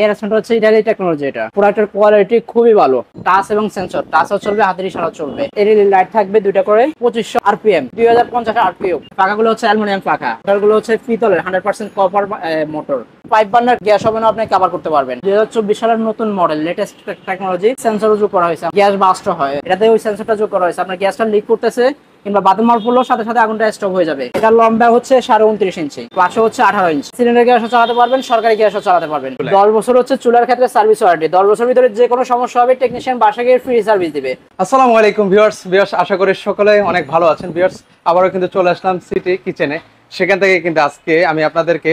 এর সেন্সর হচ্ছে Italy technology. এটা প্রোডাক্টের কোয়ালিটি খুবই ভালো। টাচ এবং সেন্সর, টাচও চলবে, হাতের ইশারাও চলবে। এলইডি লাইট থাকবে দুইটা করে, 2500 আরপিএম, 2050 আরপিএম। পাখাগুলো হচ্ছে অ্যালুমিনিয়াম পাখা, মোটরগুলো হচ্ছে পিতলের 100% কপার মোটর। 5 বার্নার গ্যাস ওভেনও আপনি কভার করতে পারবেন। 2024 সালের নতুন মডেল, লেটেস্ট টেকনোলজি। সেন্সরও যোগ করা হয়েছে, গ্যাস বাস্ট হয় এটাতে, ওই সেন্সরটা যোগ করা হয়েছে। আপনার গ্যাসটা লিক করতেছে কিংবা বাথরুম মার পড়লেও সাথে সাথে আগুনটা স্টপ হয়ে যাবে। এটা লম্বা হচ্ছে 29.5 ইঞ্চি, পাশে হচ্ছে 18 ইঞ্চি। সিলিন্ডার গ্যাসও চালাতে পারবেন, সরকারি গ্যাসও চালাতে পারবেন। 10 বছর হচ্ছে চুলার ক্ষেত্রে সার্ভিস ওয়ারেন্টি। 10 বছর ভিতরে যে কোনো সমস্যা হবে টেকনিশিয়ান বাসা গিয়ে ফ্রি সার্ভিস দিবে। আসসালামু আলাইকুম ভিউয়ার্স, আশা করি সকলে অনেক ভালো আছেন। ভিউয়ার্স, আবারও কিন্তু চলে আসলাম সিটি কিচেনে। সেখান থেকে কিন্তু আজকে আমি আপনাদেরকে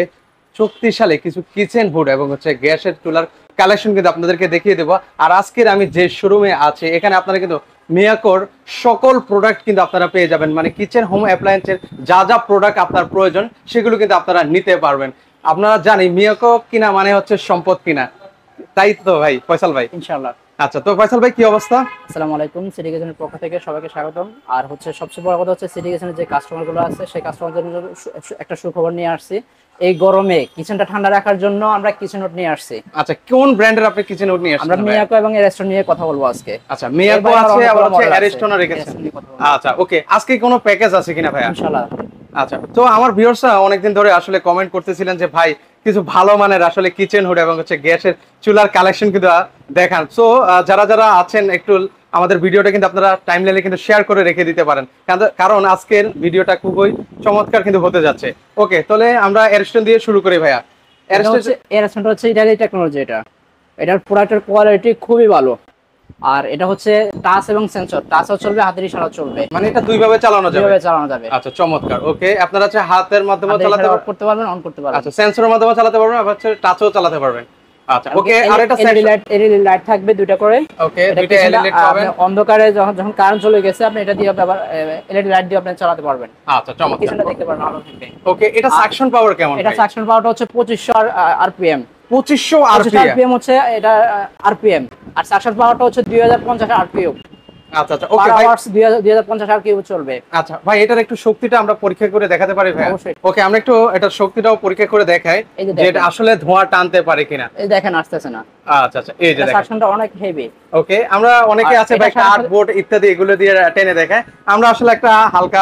শক্তিশালী কিছু কিচেন হুড এবং হচ্ছে গ্যাসের চুলার কালেকশন কিন্তু আপনাদেরকে দেখিয়ে দেবো। আর আজকের আমি যে শোরুমে আছি এখানে আপনারা কিন্তু মিয়াকোর সকল প্রোডাক্ট কিন্তু আপনারা পেয়ে যাবেন। মানে কিচেন হোম অ্যাপ্লায়েন্সের যা যা প্রোডাক্ট আপনার প্রয়োজন সেগুলো কিন্তু আপনারা নিতে পারবেন। আপনারা জানি মিয়াকো কিনা মানে হচ্ছে সম্পদ কিনা, তাই তো ভাই ফয়সাল ভাই? ইনশাআল্লাহ। আচ্ছা, তো ফয়সাল ভাই কি অবস্থা? আসসালামু আলাইকুম, সিটি কিচেনের পক্ষ থেকে সবাইকে স্বাগতম। আর হচ্ছে সবচেয়ে বড় কথা হচ্ছে সিটি কিচেনের যে কাস্টমার গুলো আছে সেই কাস্টমারদের জন্য একটা সুখবর নিয়ে আসছি। এই গরমে কিচেনটা ঠান্ডা রাখার জন্য আমরা কিচেন নোট নিয়ে আসছি। আচ্ছা, কোন ব্র্যান্ডের আপনি কিচেন নোট নিয়ে আসছেন? আমরা মিয়াকো এবং এরিস্টন নিয়ে কথা বলবো আজকে। আচ্ছা, মিয়াকো আছে, আবার হচ্ছে এরিস্টনও রেখেছেন। আচ্ছা, ওকে, আজকে কোনো প্যাকেজ আছে কিনা ভাই? ইনশাআল্লাহ। আচ্ছা, তো আমার ভিউয়ার্সরা অনেকদিন ধরে আসলে কমেন্ট করতেছিলেন যে ভাই কিছু ভালো মানের আসলে কিচেন হুড এবং হচ্ছে গ্যাসের চুলার কালেকশন কিন্তু দেখান। সো যারা যারা আছেন একটু আমাদের ভিডিওটা কিন্তু আপনারা টাইমলাইনে কিন্তু শেয়ার করে রেখে দিতে পারেন, কারণ আজকের ভিডিওটা খুবই চমৎকার কিন্তু হতে যাচ্ছে। ওকে, তাহলে আমরা এরিস্টন দিয়ে শুরু করি ভাইয়া। এরিস্টন হচ্ছে ইটালি টেকনোলজি। এটার প্রোডাক্টের কোয়ালিটি খুবই ভালো। আর এটা হচ্ছে টাচ এবং সেন্সর, টাচও চলবে, হাতের ইশারাও চলবে। মানে এটা দুইভাবে চালানো যাবে। আচ্ছা, চমৎকার। ওকে, আপনারা হচ্ছে হাতের মাধ্যমে চালাতে করতে পারবেন, অন করতে পারবেন। আচ্ছা, সেন্সরের মাধ্যমে চালাতে পারবেন, আবার হচ্ছে টাচও চালাতে পারবেন। আচ্ছা, ওকে, আর এটা এলইডি লাইট থাকবে দুইটা করে। ওকে, দুইটা এলইডি লাইট পাবেন। অন্ধকারে যখন কারেন্ট চলে গেছে আপনি এটা দিয়ে আবার এলইডি লাইট দিয়ে আপনি চালাতে পারবেন। আচ্ছা, চমৎকার। কিচেনটা দেখতে পারবেন আলো থাকবে। ওকে, এটা সাকশন পাওয়ার কেমন? এটা সাকশন পাওয়ারটা হচ্ছে 2500 আরপিএম। 2500 আরপিএম হচ্ছে এটা আরপিএম। আর সাকশন পাওয়ারটা হচ্ছে 2050 আরপিএম। আচ্ছা আচ্ছা, ওকে ভাই, 2050 আরপিএম চলবে। আচ্ছা ভাই, এটার একটু শক্তিটা আমরা পরীক্ষা করে দেখাতে পারি ভাই? অবশ্যই। ওকে, আমরা একটু এটার শক্তিটাও পরীক্ষা করে দেখাই যে এটা আসলে ধোঁয়া টানতে পারে কিনা। এই দেখেন, আসতেছে না। আচ্ছা আচ্ছা, এই যে দেখেন, সাকশনটা অনেক হেভি। ওকে, আমরা অনেকে আছে ভাই কার্ডবোর্ড ইত্যাদি এগুলো দিয়ে টেনে দেখায়, আমরা আসলে একটা হালকা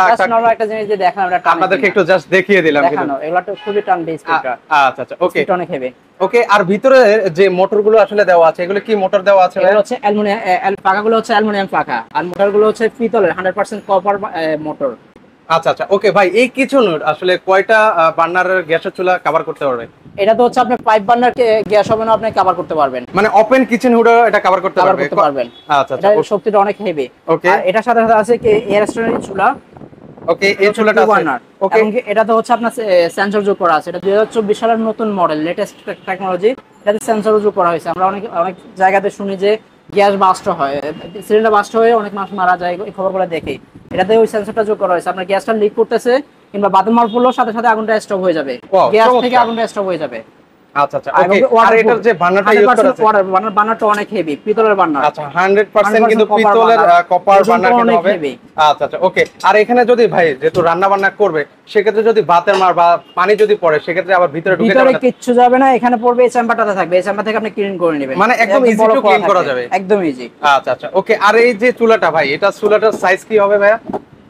একটা জিনিস দিয়ে দেখান, আমরা আপনাদেরকে একটু জাস্ট দেখিয়ে দিলাম কিন্তু। দেখানো এগুলা তো খুবই টানবে স্পিডটা। আচ্ছা আচ্ছা, ওকে, এটা অনেক হেভি। ওকে, আর ভিতরে যে মোটরগুলো আসলে দেওয়া আছে এগুলো কি মোটর দেওয়া আছে? এগুলো হচ্ছে অ্যালুমিনিয়াম পাখাগুলো হচ্ছে অ্যালুমিনিয়াম পাখা, আর মোটরগুলো হচ্ছে পিতলের 100% কপার মোটর। আচ্ছা আচ্ছা, ওকে ভাই, এই কিচেন আসলে কয়টা বার্নারের গ্যাসের চুলা কভার করতে পারবে? এটা তো হচ্ছে আপনি 5 বার্নার গ্যাস ওভেনও আপনি কভার করতে পারবেন। মানে ওপেন কিচেন হুডও এটা কভার করতে পারবেন। আচ্ছা আচ্ছা, এটা শক্তিটা অনেক হেভি। ওকে, আর এটার সাথে সাথে আছে কি এরিস্টনের চুলা। ওকে, এই চুলাটা আছে। ওকে, এটা তো হচ্ছে আপনার সেন্সর যোগ করা আছে। এটা 2024 সালের নতুন মডেল, লেটেস্ট টেকনোলজি। এটাতে সেন্সর যোগ করা হয়েছে। আমরা অনেক জায়গাতে শুনি যে গ্যাস বাস্ট হয়, সিলিন্ডার বাস্ট হয়ে অনেক মানুষ মারা যায়, এই খবরগুলো দেখি। এটাতে ওই সেন্সরটা যোগ করা হয়েছে। আপনার গ্যাসটা লিক করতেছে কিংবা বাথরুম মার পড়লেও সাথে সাথে আগুনটা স্টপ হয়ে যাবে, গ্যাস থেকে আগুনটা স্টপ হয়ে যাবে। আচ্ছা আচ্ছা, ওকে, আর এটার যে বার্নারটা ইউজ করা আছে, বার্নারটা অনেক হেভি, পিতলের বার্নার। আচ্ছা, 100% কিন্তু পিতলের কপার বার্নার কিন্তু হবে। আচ্ছা আচ্ছা, ওকে, আর এখানে যদি ভাই যেহেতু রান্না বান্না করবে সেক্ষেত্রে যদি ভাতের মার বা পানি যদি পড়ে সেক্ষেত্রে আবার ভিতরে ঢুকে যাবে না? কিচ্ছু যাবে না, এখানে পড়বে এই চেম্বারটাতে থাকবে, এই চেম্বার থেকে আপনি ক্লিন করে নেবেন, মানে একদম ইজি টু ক্লিন করা যাবে, একদম ইজি। আচ্ছা আচ্ছা, ওকে, আর এই যে চুলাটা ভাই, এটা চুলাটার সাইজ কি হবে ভাইয়া?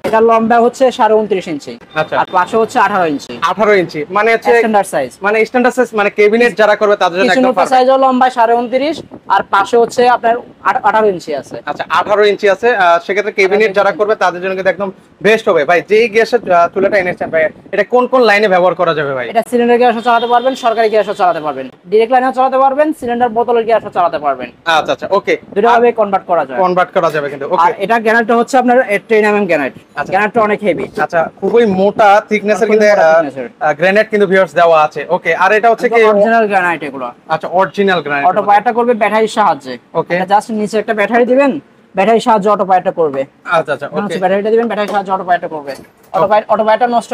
এটা লম্বা হচ্ছে 29.5 ইঞ্চি, আচ্ছা, আর পাশে হচ্ছে 18 ইঞ্চি। 18 ইঞ্চি মানে হচ্ছে স্ট্যান্ডার্ড সাইজ, মানে স্ট্যান্ডার্ড সাইজ, মানে ক্যাবিনেট যারা করবে তাদের জন্য একদম পারফেক্ট। সাইজও লম্বা 29.5 আর পাশে হচ্ছে আপনার 18 ইঞ্চি আছে। আচ্ছা, 18 ইঞ্চি আছে, সেক্ষেত্রে ক্যাবিনেট যারা করবে তাদের জন্য কিন্তু একদম বেস্ট হবে। ভাই, যেই গ্যাসের চুলাটা এনেছেন ভাই, এটা কোন কোন লাইনে ব্যবহার করা যাবে ভাই? এটা সিলিন্ডার গ্যাসও চালাতে পারবেন, সরকারি গ্যাসও চালাতে পারবেন, ডাইরেক্ট লাইনেও চালাতে পারবেন, সিলিন্ডার বোতলের গ্যাসও চালাতে পারবেন। আচ্ছা আচ্ছা, ওকে, দুটো ভাবে কনভার্ট করা যাবে কিন্তু। ওকে, আর এটা গ্রানাইটটা হচ্ছে আপনার 10 mm গ্রানাইট। গ্রানাইটটা অনেক হেভি। আচ্ছা, খুবই মোটা থিকনেসের কিন্তু গ্রানাইট কিন্তু ভিউয়ার্স দেওয়া আছে। ওকে, আর এটা হচ্ছে কি অরিজিনাল গ্রানাইট এগুলো? আচ্ছা, অরিজিনাল গ্রানাইট। অটো পায়ারটা করবে ব্যাটারির সাহায্যে। ওকে, এটা জাস্ট নিচে একটা ব্যাটারি দিবেন, ব্যাটারির সাহায্যে অটো পায়ারটা করবে। আচ্ছা আচ্ছা, ওকে, ব্যাটারিটা দিবেন, ব্যাটারির সাহায্যে অটো পায়ারটা করবে। অটো পায়ারটা নষ্ট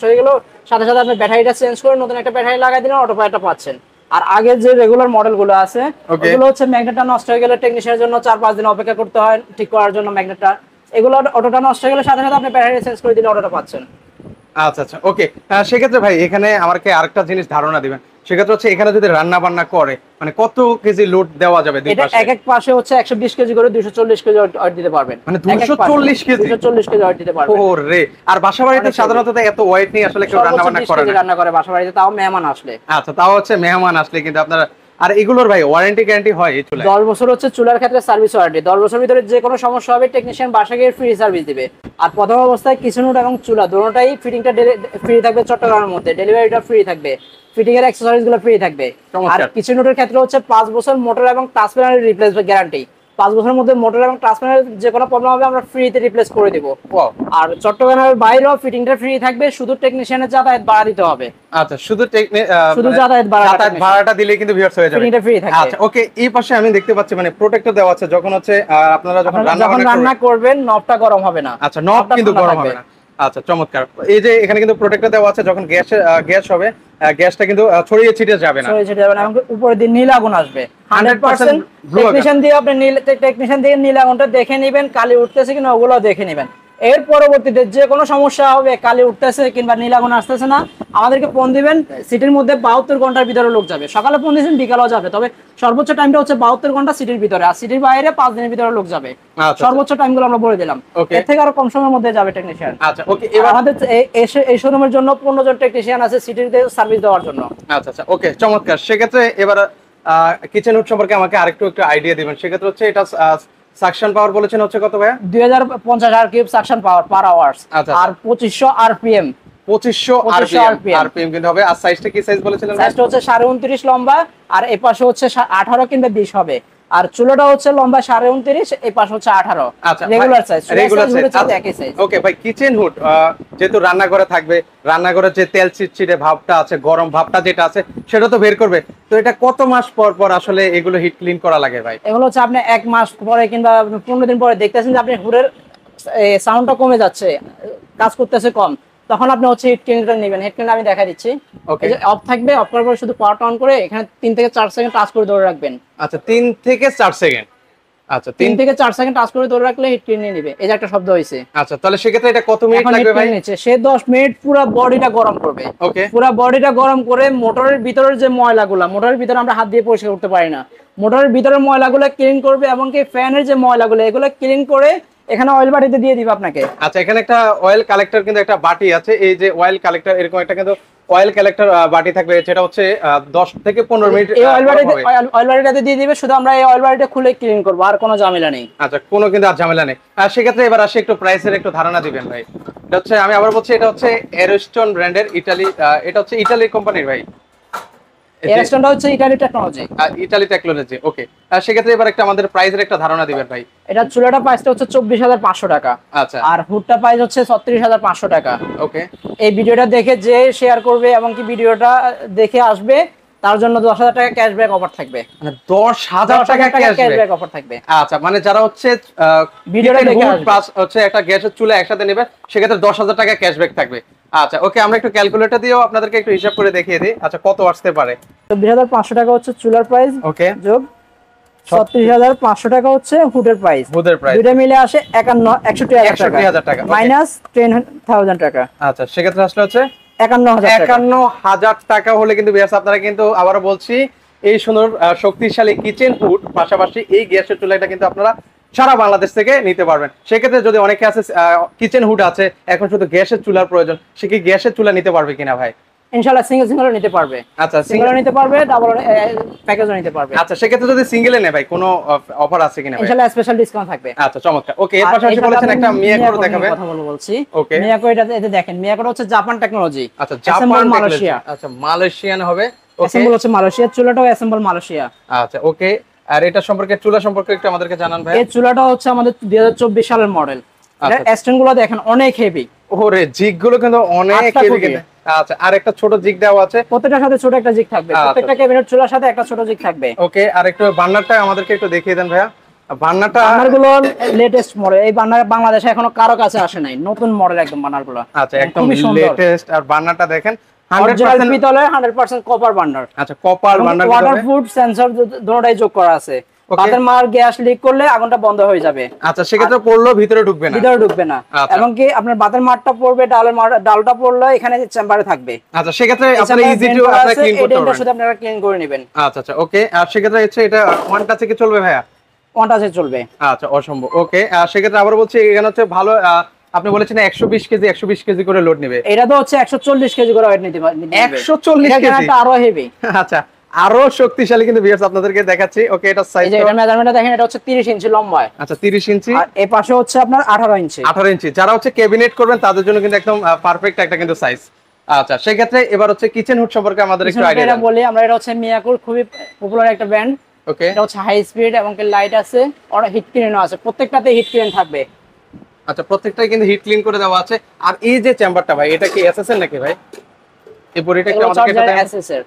হয়ে গেল, সাথে সাথে আপনি ব্যাটারিটা চেঞ্জ করে নতুন একটা ব্যাটারি লাগাই দিলেন, অটো পায়ারটা পাচ্ছেন। আর আগের যে রেগুলার মডেলগুলো আছে ওগুলো হচ্ছে ম্যাগনেটটা নষ্ট হয়ে গেলে টেকনিশিয়ানের জন্য 4-5 দিন অপেক্ষা করতে হয় ঠিক করার জন্য ম্যাগনেটটা। এগুলো অটোটা নষ্ট হয়ে গেলে সাথে সাথে আপনি ব্যাটারি চেঞ্জ করে দিলে অটোটা পাচ্ছেন। আচ্ছা আচ্ছা, ওকে, সেক্ষেত্রে ভাই এখানে আমাকে আরেকটা জিনিস ধারণা দিবেন সেক্ষেত্রে হচ্ছে এখানে যদি রান্না বান্না করে মানে কত কেজি লোড দেওয়া যাবে দুই এটা পাশে? এক এক পাশে হচ্ছে 120 কেজি করে 240 কেজি অয়েল দিতে পারবেন। মানে 240 কেজি? 240 কেজি অয়েল দিতে পারবেন। ওরে, আর বাসাবাড়িতে সাধারণত এত ওয়েট নিয়ে আসলে কেউ রান্না বান্না করে না। রান্না করে বাসাবাড়িতে, তাও মেহমান আসলে। আচ্ছা, তাও হচ্ছে মেহমান আসলে কিন্তু আপনারা। আর এগুলোর ভাই ওয়ারেন্টি গ্যারান্টি হয় এই চুলায়? 10 বছর হচ্ছে চুলার ক্ষেত্রে সার্ভিস ওয়ারেন্টি। 10 বছরের ভিতরে যে কোনো সমস্যা হবে টেকনিশিয়ান বাসা গিয়ে ফ্রি সার্ভিস দিবে। আর প্রথম অবস্থায় কিচেন হুড এবং চুলা দুটোটাই ফিটিংটা ফ্রি থাকবে চট্টগ্রামের মধ্যে, ডেলিভারিটা ফ্রি থাকবে, ফিটিং এর অ্যাকসেসরিজ গুলো ফ্রি থাকবে। আর কিচেন হুডের ক্ষেত্রে হচ্ছে 5 বছর মোটর এবং টাচ প্যানেল রিপ্লেসমেন্ট গ্যারান্টি। 5 বছরের মধ্যে মোটর এবং টাচ প্যানেল যে কোনো প্রবলেম হবে আমরা ফ্রিতে রিপ্লেস করে দেব। আর চট্টগ্রামের বাইরেও ফিটিংটা ফ্রি থাকবে, শুধু টেকনিশিয়ানের যাতায়াত ভাড়া দিতে হবে। আচ্ছা, শুধু যাতায়াত ভাড়াটা দিলে কিন্তু ভিউয়ার্স হয়ে যাবে। ফিটিংটা ফ্রি থাকবে। আচ্ছা, ওকে। এই পাশে আমি দেখতে পাচ্ছি মানে প্রোটেক্টর দেওয়া আছে, যখন হচ্ছে আপনারা যখন রান্না করবেন নবটা গরম হবে না। আচ্ছা, নব কিন্তু গরম হবে না। আচ্ছা, চমৎকার। এই যে এখানে কিন্তু প্রোটেক্টর দেওয়া আছে, যখন গ্যাস হবে গ্যাসটা কিন্তু ছড়িয়ে ছিটিয়ে যাবে না। ছড়িয়ে ছিটিয়ে যাবে না, এবং উপরে দিয়ে নীল আগুন আসবে 100%। টেকনিশিয়ান দিয়ে নীল আগুনটা দেখে নেবেন, কালি উঠতেছে কিনা ওগুলো দেখে নেবেন। এর পরবর্তীতে যে কোনো সমস্যা হবে, কালি উঠতেছে কিংবা নীল আগুন আসতেছে না, আমাদেরকে ফোন দিবেন। সিটির মধ্যে 72 ঘন্টার ভিতরে লোক যাবে। সকালে ফোন দিয়েছেন, বিকালেও যাবে, তবে সর্বোচ্চ টাইমটা হচ্ছে 72 ঘন্টা সিটির ভিতরে। আর সিটির বাইরে 5 দিনের ভিতরে লোক যাবে। সর্বোচ্চ টাইমগুলো আমরা বলে দিলাম। এর থেকে আরো কম সময়ের মধ্যে যাবে টেকনিশিয়ান। আচ্ছা, ওকে। এবার আমাদের এই শোরুমের জন্য 15 জন টেকনিশিয়ান আছে সিটিতে সার্ভিস দেওয়ার জন্য। আচ্ছা আচ্ছা, ওকে, চমৎকার। সেক্ষেত্রে এবার কিচেন হুড সম্পর্কে আমাকে আরেকটু আইডিয়া দিবেন। সেক্ষেত্রে হচ্ছে এটা সাকশন পাওয়ার বলেছেন হচ্ছে কত ভাইয়া? 2050 RPM suction power per hours. আর 2500 আরপিএম। 2500 আরপিএম কিন্তু হবে। আর সাইজটা কি সাইজ বলেছিলেন? সাইজটা হচ্ছে 29.5 লম্বা, আর এই পাশে হচ্ছে 18 কিংবা 20 হবে। আর চুলাটা হচ্ছে লম্বা 29.5, এই পাশে হচ্ছে 18। আচ্ছা, রেগুলার সাইজ। একই সাইজ। ওকে ভাই, কিচেন হুড যেহেতু রান্নাঘরে থাকবে, রান্নাঘরে যে তেল চিটচিটে ভাবটা আছে, গরম ভাবটা যেটা আছে সেটা তো বের করবে। তো এটা কত মাস পর পর আসলে এগুলো হিট ক্লিন করা লাগে ভাই? এগুলো হচ্ছে আপনি 1 মাস পরে কিংবা 15 দিন পরে দেখতেছেন যে আপনি হুডের সাউন্ডটা কমে যাচ্ছে, কাজ করতেছে কম, তখন আপনি হচ্ছে হিট ক্লিনটা নেবেন। হিট ক্লিন আমি দেখা দিচ্ছি। এই যে অফ থাকবে, অফ করার পর শুধু পাওয়ার অন করে এখানে 3 থেকে 4 সেকেন্ড টাচ করে ধরে রাখবেন। আচ্ছা, 3 থেকে 4 সেকেন্ড। আচ্ছা, 3 থেকে 4 সেকেন্ড টাচ করে ধরে রাখলে হিট ক্লিন নিয়ে নেবে। এই যে একটা শব্দ হইছে। আচ্ছা, তাহলে সেক্ষেত্রে এটা কত মিনিট লাগবে ভাই? সে 10 মিনিট পুরো বডিটা গরম করবে। ওকে, পুরো বডিটা গরম করে মোটরের ভিতরের যে ময়লাগুলো, মোটরের ভিতরে আমরা হাত দিয়ে পরিষ্কার করতে পারি না, মোটরের ভিতরের ময়লাগুলো ক্লিন করবে, এবং কি ফ্যানের যে ময়লাগুলো এগুলো ক্লিন করে এখানে অয়েল বাটিতে দিয়ে দিবে আপনাকে। আচ্ছা, এখানে একটা অয়েল কালেক্টর কিন্তু একটা বাটি আছে। এই যে অয়েল কালেক্টর, এরকম একটা কিন্তু অয়েল কালেক্টর বাটি থাকবে, যেটা হচ্ছে 10 থেকে 15 মিনিট এই অয়েল বাটিতে দিয়ে দিবে। শুধু আমরা এই অয়েল বাটিটা খুলে ক্লিন করব, আর কোনো ঝামেলা নেই। আচ্ছা, কোনো কিন্তু আর ঝামেলা নেই। আর সেক্ষেত্রে এবার আসে একটু প্রাইসের একটু ধারণা দিবেন ভাই। এটা হচ্ছে, আমি আবার বলছি, এটা হচ্ছে এরস্টোন ব্র্যান্ডের, ইতালি, এটা হচ্ছে ইতালি কোম্পানির ভাই। এরস্টোনটা হচ্ছে ইতালি টেকনোলজি। ইতালি টেকনোলজি, ওকে। সেক্ষেত্রে এবার একটা আমাদের প্রাইসের একটা ধারণা দিবেন ভাই। এটা চুলাটা প্রাইসটা হচ্ছে 24,500 টাকা। আচ্ছা, আর হুডটা প্রাইস হচ্ছে 36,500 টাকা। ওকে। এই ভিডিওটা দেখে যে শেয়ার করবে এবং কি ভিডিওটা দেখে আসবে, তার জন্য 10,000 টাকা ক্যাশব্যাক অফার থাকবে। মানে 10,000 টাকা ক্যাশব্যাক অফার থাকবে। আচ্ছা, মানে যারা হচ্ছে ভিডিওটা দেখে প্লাস হচ্ছে একটা গ্যাসের চুলা একসাথে নেবে, সেক্ষেত্রে 10,000 টাকা ক্যাশব্যাক থাকবে। আচ্ছা, ওকে, আমরা একটু ক্যালকুলেটর দিয়েও আপনাদেরকে একটু হিসাব করে দেখিয়ে দিই। আচ্ছা, কত আসতে পারে? 24,500 টাকা হচ্ছে চুলার প্রাইস, ওকে, যোগ 36,500 টাকা হচ্ছে হুডের প্রাইস। দুটো মিলে আসে 61,000 টাকা মাইনাস 10,000 টাকা। আচ্ছা, সেক্ষেত্রে আসলে হচ্ছে 51,000 টাকা হলে কিন্তু আপনারা কিন্তু আবারও বলছি এই সুন্দর শক্তিশালী কিচেন হুড, পাশাপাশি এই গ্যাসের চুলাটা কিন্তু আপনারা সারা বাংলাদেশ থেকে নিতে পারবেন। সেক্ষেত্রে যদি অনেকে আছে কিচেন হুড আছে, এখন শুধু গ্যাসের চুলার প্রয়োজন, সে কি গ্যাসের চুলা নিতে পারবে কিনা ভাই? ইনশাআল্লাহ সিঙ্গেল নিতে পারবে। আচ্ছা, সিঙ্গেল নিতে পারবে, ডাবল প্যাকেজও নিতে পারবে। আচ্ছা, সেক্ষেত্রে যদি সিঙ্গেলে নেয় ভাই, কোনো অফার আছে কিনা ভাই? ইনশাআল্লাহ স্পেশাল ডিসকাউন্ট থাকবে। আচ্ছা, চমৎকার। ওকে, এর পাশাপাশি বলেছেন একটা মিয়াকো দেখাবেন। কথা বলছি। ওকে, মিয়াকো এটা দেখেন, মিয়াকো হচ্ছে জাপান টেকনোলজি। আচ্ছা, জাপান মালয়েশিয়া। আচ্ছা, মালয়েশিয়ান হবে। অ্যাসেম্বল হচ্ছে মালয়েশিয়া, চুলাটাও অ্যাসেম্বল মালয়েশিয়া। আচ্ছা, ওকে। আর এটা সম্পর্কে, চুলা সম্পর্কে একটু আমাদেরকে জানান ভাই। এই চুলাটা হচ্ছে আমাদের 2024 সালের মডেল। এটা স্ট্যান্ড গুলো দেখেন অনেক হেভি। ওরে, জিগ গুলো কিন্তু অনেক হেভি কিন্তু। আচ্ছা, আর একটা ছোট জিগ দেওয়া আছে, প্রত্যেকটার সাথে ছোট একটা জিগ থাকবে। প্রত্যেকটা ক্যাবিনেট চুলার সাথে একটা ছোট জিগ থাকবে। ওকে। আর একটু বার্নারটা আমাদেরকে একটু দেখিয়ে দেন ভাইয়া। বার্নারগুলো লেটেস্ট মডেল। এই বার্নার বাংলাদেশে এখনো কারো কাছে আসে নাই, নতুন মডেল একদম বার্নারগুলো। আচ্ছা, একদম লেটেস্ট। আর বার্নারটা দেখেন 100% পিতলের, 100% কপার বার্নার। আচ্ছা, কপার বার্নার, ওয়াটারপ্রুফ সেন্সর দুটোটাই যোগ করা আছে। বাতের মার গ্যাস লিক করলে আগুনটা বন্ধ হয়ে যাবে। আচ্ছা, সেক্ষেত্রে পড়লেও ভিতরে ঢুকবে না? ভিতরে ঢুকবে না। আচ্ছা। এবং কি আপনার বাতের মারটা পড়বে, ডালটা পড়লে এখানে চেম্বারে থাকবে। আচ্ছা, সেক্ষেত্রে আপনারা ইজি টু আপনারা ক্লিন করতে পারবেন। শুধু আপনারা ক্লিন করে নেবেন। আচ্ছা আচ্ছা, ওকে। আর সেক্ষেত্রে হচ্ছে এটা ওয়ান টাচে কি চলবে ভাইয়া? ওয়ান টাচে চলবে। আচ্ছা, অসম্ভব। ওকে, সেক্ষেত্রে আবার বলছি এখানে হচ্ছে ভালো, আপনি বলেছেন 120 কেজি 120 কেজি করে লোড নেবে। এটা তো হচ্ছে 140 কেজি করে ওয়েট নিতে পারবে। 140 কেজি? আরো হেভি। আচ্ছা, আরো শক্তিশালী কিন্তু ভিউয়ার্স আপনাদেরকে দেখাচ্ছি। ওকে, এটা সাইজ, এটা মেজারমেন্টটা দেখেন, এটা হচ্ছে 30 ইঞ্চি লম্বা। আচ্ছা, 30 ইঞ্চি। আর এই পাশে হচ্ছে আপনার 18 ইঞ্চি। 18 ইঞ্চি। যারা হচ্ছে ক্যাবিনেট করবেন তাদের জন্য কিন্তু একদম পারফেক্ট একটা কিন্তু সাইজ। আচ্ছা, সেই ক্ষেত্রে এবার হচ্ছে কিচেন হুড সম্পর্কে আমাদের একটু আইডিয়া দেন। বলি আমরা, এটা হচ্ছে মিয়াকোর খুবই পপুলার একটা ব্র্যান্ড। ওকে, এটা হচ্ছে হাই স্পিড এবং লাইট আছে, আর হিট ক্লিনও আছে, প্রত্যেকটাতে হিট ক্লিন থাকবে। আচ্ছা, প্রত্যেকটাই কিন্তু হিট ক্লিন করে দেওয়া আছে। আর এই যে চেম্বারটা ভাই, এটা কি এসএসএল নাকি ভাই? এই বডিটা কি আমাদেরকে এটা দেন? এসএসএল।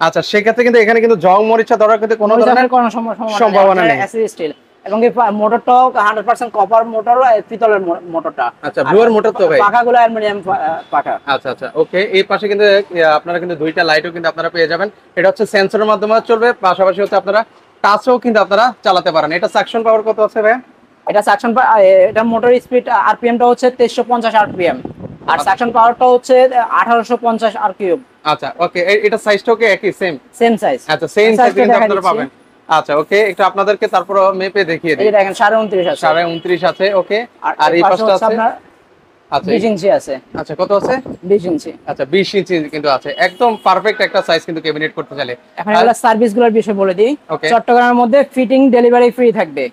আচ্ছা, সেই ক্ষেত্রে কিন্তু এখানে কিন্তু জং মরিচা ধরার কিন্তু কোনো ধরনের সম্ভাবনা নেই। এসএসএল স্টিল এবং এই মোটরটাও 100% কপার মোটর, পিতলের মোটরটা। আচ্ছা, ব্লুয়ার মোটর তো ভাই? পাখাগুলো অ্যালুমিনিয়াম পাখা। আচ্ছা আচ্ছা, ওকে। এই পাশে কিন্তু আপনারা কিন্তু দুইটা লাইটও কিন্তু আপনারা পেয়ে যাবেন। এটা হচ্ছে সেন্সরের মাধ্যমে চলবে, পাশাপাশি হচ্ছে আপনারা টাচও কিন্তু আপনারা চালাতে পারেন। এটা সাকশন পাওয়ার কত আছে ভাই? এটা সাকশন, এটা মোটর স্পিড আরপিএম টা হচ্ছে 2350 আরপিএম, আর সাকশন পাওয়ারটা হচ্ছে 1850 আরপিএম। আচ্ছা, ওকে। এটা সাইজটাও কি একই সেম সাইজ? আচ্ছা, সেম সাইজ কিন্তু আপনারা পাবেন। আচ্ছা, ওকে। একটু আপনাদেরকে তারপর মেপে দেখিয়ে দিই। এই দেখেন 29.5 আছে। 29.5 আছে, ওকে। আর এই পাশটা আছে আপনার আচ্ছা 20 ইঞ্চি আছে। আচ্ছা, কত আছে? 20 ইঞ্চি। আচ্ছা, 20 ইঞ্চি কিন্তু আছে। একদম পারফেক্ট একটা সাইজ কিন্তু ক্যাবিনেট করতে চাইলে। এখন এগুলা সার্ভিসগুলোর বিষয় বলে দিই। Okay. চট্টগ্রামের মধ্যে ফিটিং ডেলিভারি ফ্রি থাকবে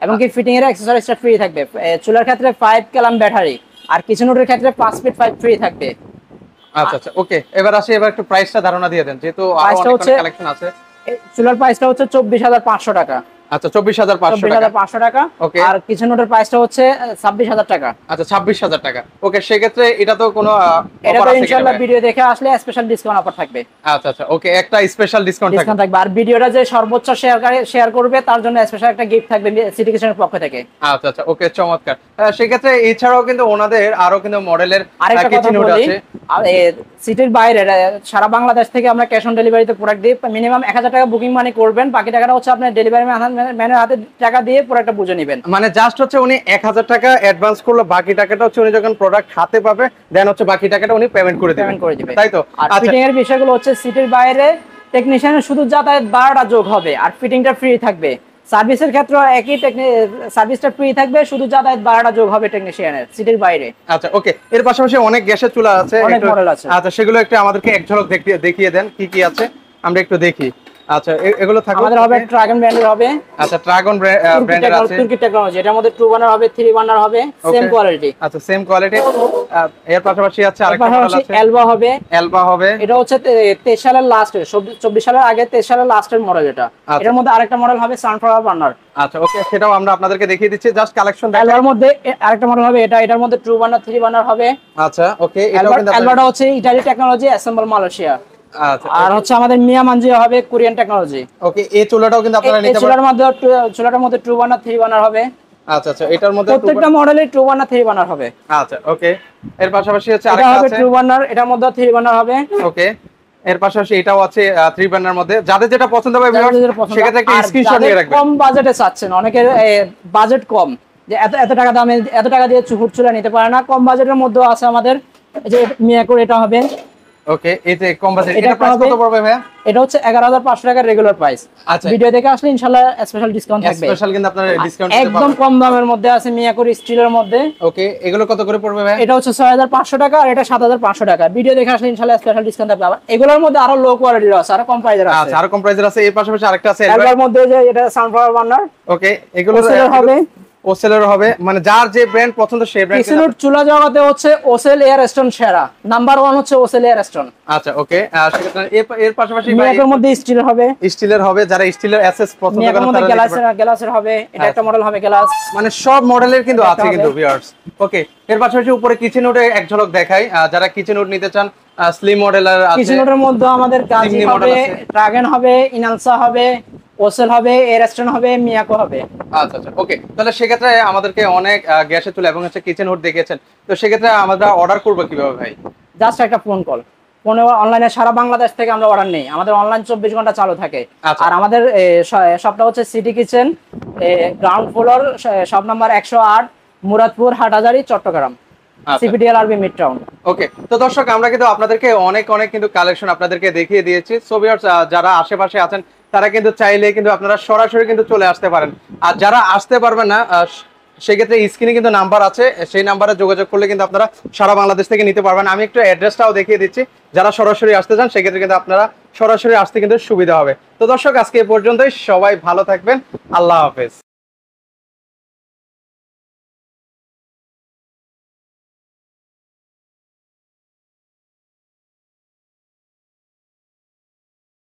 এবং কি ফিটিং এর অ্যাকসেসরিজটা ফ্রি থাকবে। চুলার ক্ষেত্রে 5 কালাম ব্যাটারি, আর কিচেন হুডের ক্ষেত্রে 5 ফিট 5 ফ্রি থাকবে। আচ্ছা আচ্ছা, ওকে। এবার আসি, এবার একটু প্রাইসটা ধারণা দিয়ে দেন, যেহেতু আরো অনেক কালেকশন আছে। চুলার প্রাইসটা হচ্ছে 24,500 টাকা। আচ্ছা, 24,500 টাকা। ওকে। আর কিচেন হুডের প্রাইসটা হচ্ছে 26,000 টাকা। আচ্ছা, 26,000 টাকা। ওকে, সেক্ষেত্রে এটা তো কোনো এটা তো ইনশাআল্লাহ ভিডিও দেখে আসলে স্পেশাল ডিসকাউন্ট অফার থাকবে। আচ্ছা আচ্ছা, ওকে। একটা স্পেশাল ডিসকাউন্ট থাকবে। আর ভিডিওটা যে সর্বোচ্চ শেয়ার করবে তার জন্য স্পেশাল একটা গিফট থাকবে সিটি কিচেনের পক্ষ থেকে। আচ্ছা আচ্ছা, ওকে, চমৎকার। সেক্ষেত্রে এছাড়াও কিন্তু ওনাদের আরো কিন্তু মডেলের আরেকটা কিচেন হুড আছে। আর সিটির বাইরে সারা বাংলাদেশ থেকে আমরা ক্যাশ অন ডেলিভারিতে প্রোডাক্ট দিই। মিনিমাম 1000 টাকা বুকিং মানি করবেন, বাকি টাকাটা হচ্ছে আপনার ডেলিভারি ম্যানের হাতে টাকা দিয়ে প্রোডাক্টটা বুঝে নেবেন। মানে জাস্ট হচ্ছে উনি 1000 টাকা অ্যাডভান্স করলে বাকি টাকাটা হচ্ছে উনি যখন প্রোডাক্ট হাতে পাবে দেন হচ্ছে বাকি টাকাটা উনি পেমেন্ট করে দিবেন, তাই তো? আর ফিটিং এর বিষয়গুলো হচ্ছে সিটির বাইরে টেকনিশিয়ানের শুধু যাতায়াত ভাড়াটা যোগ হবে, আর ফিটিংটা ফ্রি থাকবে। সার্ভিসের ক্ষেত্রে একই সার্ভিসটা ফ্রি থাকবে, শুধু যাতায়াত ভাড়াটা যোগ হবে টেকনিশিয়ানের সিটির বাইরে। আচ্ছা, ওকে। এর পাশাপাশি অনেক গ্যাসের চুলা আছে, অনেক মডেল আছে। আচ্ছা, সেগুলো একটু আমাদেরকে এক ঝলক দেখিয়ে দেন কি কি আছে, আমরা একটু দেখি। আচ্ছা, এগুলো থাকবে আমাদের হবে ড্রাগন ব্র্যান্ডের হবে। আচ্ছা, ড্রাগন ব্র্যান্ডের আছে, তুর্কি টেকনোলজি। এটার মধ্যে 2 বার্নার হবে, 3 বার্নার হবে, সেম কোয়ালিটি। আচ্ছা, সেম কোয়ালিটি। এর পাশাপাশি আছে আরেকটা মডেল আছে, এলবা হবে। এটা হচ্ছে 23 সালের লাস্টের, 24 সালের আগে 23 সালের লাস্টের মডেল এটা। এটার মধ্যে আরেকটা মডেল হবে সানফ্লাওয়ার বার্নার। আচ্ছা, ওকে, সেটাও আমরা আপনাদেরকে দেখিয়ে দিচ্ছি, জাস্ট কালেকশন দেখাই। এলবার মধ্যে আরেকটা মডেল হবে এটার মধ্যে 2 বার্নার 3 বার্নার হবে। আচ্ছা, ওকে। এটাও কিন্তু এলবাটা হচ্ছে ইতালি টেকনোলজি, অ্যাসেম্বল মালয়েশিয়া। আচ্ছা, আর হচ্ছে আমাদের মিয়ামানজি হবে কোরিয়ান টেকনোলজি। ওকে, এই চুলাটাও কিন্তু আপনারা নিতে পারেন। চুলাটার মধ্যে 2 বার্নার 3 বার্নার হবে। আচ্ছা আচ্ছা, এটার মধ্যে প্রত্যেকটা মডেলে 2 বার্নার 3 বার্নার হবে। আচ্ছা, ওকে। এর পাশাপাশি হচ্ছে আরেকটা আছে 2 বার্নার, এটার মধ্যে 3 বার্নার হবে। ওকে। এর পাশাপাশি এটাও আছে 3 বার্নার মধ্যে। যাদের যেটা পছন্দ হবে সেক্ষেত্রে একটা স্ক্রিনশট নিয়ে রাখবেন। কম বাজেটে চাচ্ছেন, অনেকের বাজেট কম, যে এত টাকা দামে এত টাকা দিয়ে হুড চুলা নিতে পারে না, কম বাজেটের মধ্যে আছে আমাদের যে মিয়াকোর। এটা হবে ওকে, এতে কম বাজেট। এটা প্রাইস কত পড়বে ভাই? এটা হচ্ছে 11500 টাকা রেগুলার প্রাইস। আচ্ছা, ভিডিও দেখে আসলে ইনশাআল্লাহ স্পেশাল ডিসকাউন্ট থাকবে। স্পেশাল কিন্তু আপনারা ডিসকাউন্ট দিতে পারবেন। একদম কম দামের মধ্যে আছে মিয়াকোর স্টিলের মধ্যে। ওকে, এগুলো কত করে পড়বে ভাই? এটা হচ্ছে 6500 টাকা, আর এটা 7500 টাকা। ভিডিও দেখে আসলে ইনশাআল্লাহ স্পেশাল ডিসকাউন্ট থাকবে। আবার এগুলোর মধ্যে আরো লো কোয়ালিটির আছে, আরো কম প্রাইসের আছে। আচ্ছা, আরো কম প্রাইসের আছে। এর পাশাপাশি আরেকটা আছে এলবার মধ্যে, যে এটা সানফ্লাওয়ার বার্নার। ওকে, এগুলো হবে ওসেলের হবে, মানে যার যে ব্র্যান্ড পছন্দ সেই ব্র্যান্ড। কিচেন হুড চুলা জগতে হচ্ছে ওসেল এয়ার স্টোন সেরা, নাম্বার 1 হচ্ছে ওসেল এয়ার স্টোন। আচ্ছা, ওকে। সেক্ষেত্রে এর পাশাপাশি মিয়াকোর মধ্যে স্টিল হবে, স্টিলের হবে, যারা স্টিলের এসএস পছন্দ করেন তারা গ্লাসের হবে। এটা একটা মডেল হবে গ্লাস, মানে সব মডেলের কিন্তু আছে কিন্তু ভিউয়ার্স। ওকে, এর পাশাপাশি উপরে কিচেন হুডে এক ঝলক দেখাই, যারা কিচেন হুড নিতে চান স্লিম মডেলের আছে। কিচেন হুডের মধ্যে আমাদের গাজি হবে, ড্রাগন হবে, ইনালসা হবে, ওসেল হবে, এয়ার স্টোন হবে, মিয়াকো হবে। আচ্ছা আচ্ছা, ওকে। তাহলে সেক্ষেত্রে আমাদেরকে অনেক গ্যাসের চুলা এবং হচ্ছে কিচেন হুড দেখিয়েছেন, তো সেক্ষেত্রে আমরা অর্ডার করবো কিভাবে ভাই? জাস্ট একটা ফোন কল। অনলাইনে সারা বাংলাদেশ থেকে আমরা অর্ডার নেই, আমাদের অনলাইন 24 ঘন্টা চালু থাকে। আচ্ছা। আর আমাদের শপটা হচ্ছে City Kitchen, ground floor, shop number 108, Muradpur, Hathazari, Chattogram, CPDL RB Mid town. ওকে, তো দর্শক আমরা কিন্তু আপনাদেরকে অনেক কিন্তু কালেকশন আপনাদেরকে দেখিয়ে দিয়েছি। সো ভিউয়ার্স, যারা আশেপাশে আছেন তারা কিন্তু চাইলে কিন্তু আপনারা সরাসরি কিন্তু চলে আসতে পারেন। আর যারা আসতে পারবেন না, সেক্ষেত্রে স্ক্রিনে কিন্তু নাম্বার আছে, সেই নাম্বারে যোগাযোগ করলে কিন্তু আপনারা সারা বাংলাদেশ থেকে নিতে পারবেন। আমি একটু অ্যাড্রেসটাও দেখিয়ে দিচ্ছি, যারা সরাসরি আসতে চান সেক্ষেত্রে কিন্তু আপনারা সরাসরি আসতে কিন্তু সুবিধা হবে। তো দর্শক, আজকে এ পর্যন্তই, সবাই ভালো থাকবেন, আল্লাহ হাফেজ।